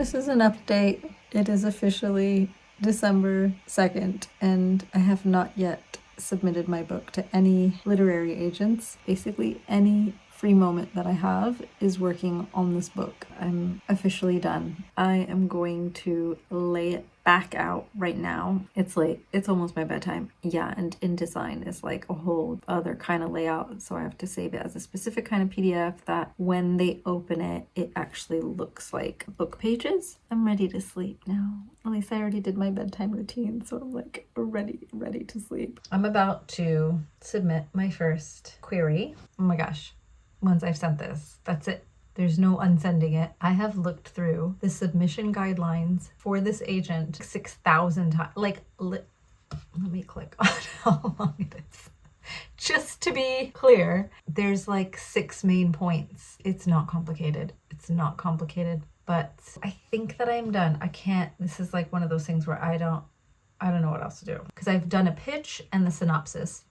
this is an update. It is officially December 2nd, and I have not yet submitted my book to any literary agents. Basically, any free moment that I have is working on this book. I'm officially done. I am going to lay it back out right now. It's late. It's almost my bedtime. Yeah, and InDesign is like a whole other kind of layout, so I have to save it as a specific kind of PDF that when they open it, it actually looks like book pages. I'm ready to sleep now. At least I already did my bedtime routine, so I'm like ready to sleep. I'm about to submit my first query. Oh my gosh. Once I've sent this, that's it. There's no unsending it. I have looked through the submission guidelines for this agent 6,000 times. Let me click on how long it is. Just to be clear, there's like 6 main points. It's not complicated. But I think that I'm done. This is like one of those things where I don't know what else to do. Because I've done a pitch and the synopsis.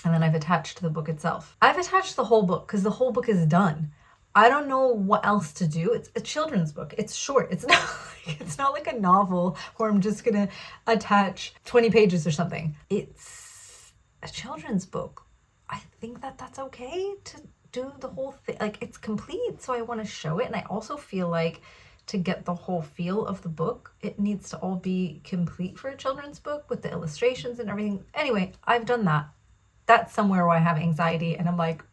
And then I've attached the book itself. I've attached the whole book because the whole book is done. I don't know what else to do. It's a children's book. It's short. It's not like a novel where I'm just gonna attach 20 pages or something. It's a children's book. I think that that's okay to do the whole thing. Like, it's complete, so I want to show it. And I also feel like to get the whole feel of the book, it needs to all be complete for a children's book with the illustrations and everything. Anyway, I've done that. That's somewhere where I have anxiety and I'm like,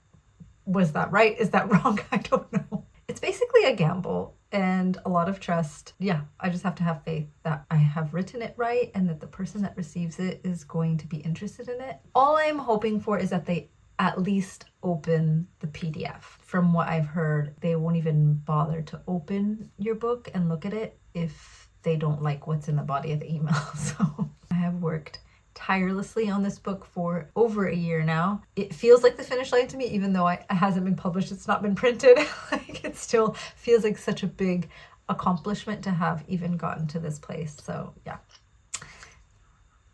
was that right? Is that wrong? I don't know. It's basically a gamble and a lot of trust. Yeah, I just have to have faith that I have written it right and that the person that receives it is going to be interested in it. All I'm hoping for is that they at least open the PDF. From what I've heard, they won't even bother to open your book and look at it if they don't like what's in the body of the email. So I have worked tirelessly on this book for over a year now. It feels like the finish line to me, even though it hasn't been published, it's not been printed. Like, it still feels like such a big accomplishment to have even gotten to this place. So yeah,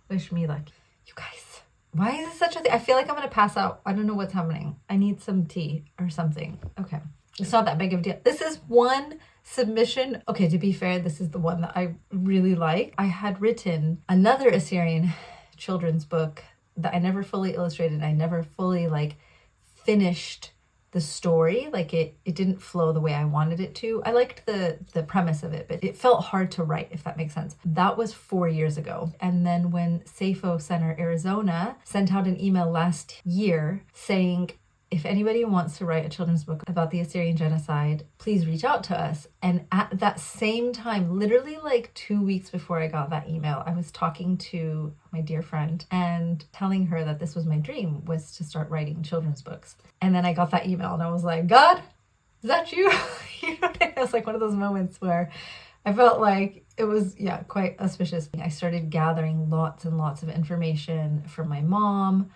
wish me luck. You guys, why is this such a thing? I feel like I'm gonna pass out. I don't know what's happening. I need some tea or something. Okay, it's not that big of a deal. This is one submission. Okay, to be fair, this is the one that I really like. I had written another Assyrian children's book that I never fully illustrated. I never fully finished the story. It didn't flow the way I wanted it to. I liked the premise of it, but it felt hard to write, if that makes sense. That was 4 years ago. And then when Safo Center Arizona sent out an email last year saying, if anybody wants to write a children's book about the Assyrian genocide, please reach out to us. And at that same time, literally 2 weeks before I got that email, I was talking to my dear friend and telling her that this was my dream, was to start writing children's books. And then I got that email and I was like, God, is that you? You know, it was like one of those moments where I felt like it was, quite auspicious. I started gathering lots and lots of information from my mom,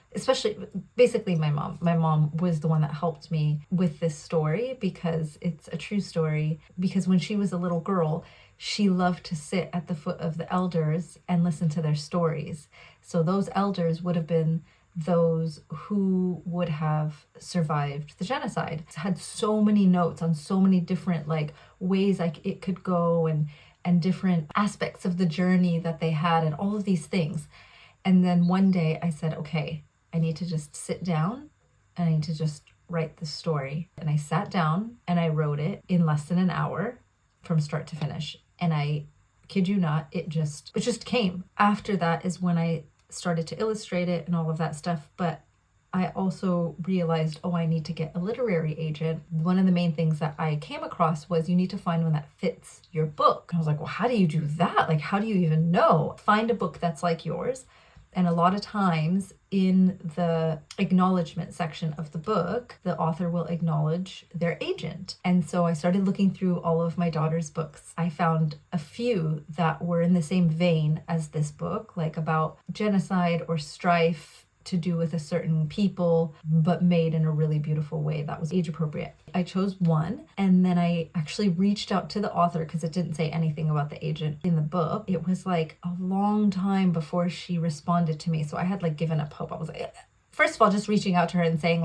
basically my mom. My mom was the one that helped me with this story because it's a true story. Because when she was a little girl, she loved to sit at the foot of the elders and listen to their stories. So those elders would have been those who would have survived the genocide. It had so many notes on so many different ways it could go and different aspects of the journey that they had and all of these things. And then one day I said, okay, I need to just sit down and I need to just write the story. And I sat down and I wrote it in less than an hour from start to finish. And I kid you not, it just came. After that is when I started to illustrate it and all of that stuff. But I also realized, I need to get a literary agent. One of the main things that I came across was you need to find one that fits your book. And I was like, well, how do you do that? How do you even know? Find a book that's like yours. And a lot of times in the acknowledgement section of the book, the author will acknowledge their agent. And so I started looking through all of my daughter's books. I found a few that were in the same vein as this book, about genocide or strife to do with a certain people, but made in a really beautiful way that was age appropriate. I chose one, and then I actually reached out to the author because it didn't say anything about the agent in the book. It was a long time before she responded to me, so I had given up hope. I was first of all, just reaching out to her and saying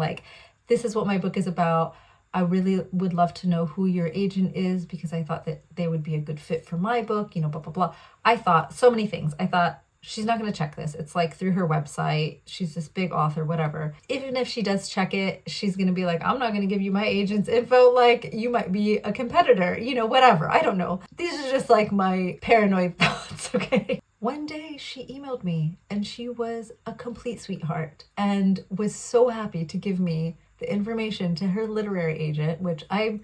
this is what my book is about. I really would love to know who your agent is because I thought that they would be a good fit for my book, you know, blah, blah, blah. I thought so many things. I thought, she's not going to check this. It's like through her website. She's this big author, whatever. Even if she does check it, she's going to be like, I'm not going to give you my agent's info. Like, you might be a competitor, you know, whatever. I don't know. These are just like my paranoid thoughts, okay? One day she emailed me and she was a complete sweetheart and was so happy to give me the information to her literary agent, which I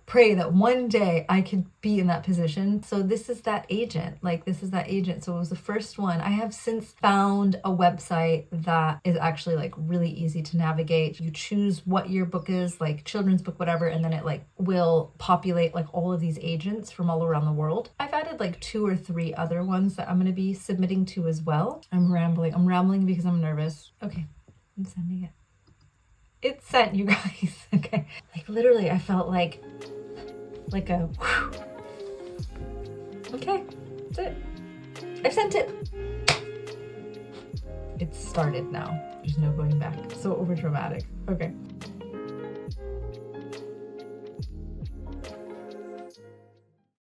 pray that one day I could be in that position. So this is that agent, So it was the first one. I have since found a website that is actually like really easy to navigate. You choose what your book is, like children's book, whatever, and then it like will populate like all of these agents from all around the world. I've added like 2 or 3 other ones that I'm going to be submitting to as well. I'm rambling because I'm nervous. Okay, I'm sending it. It's sent, you guys. Okay. Like literally I felt like a whew. Okay, that's it. I've sent it. It's started now. There's no going back. So over dramatic. Okay.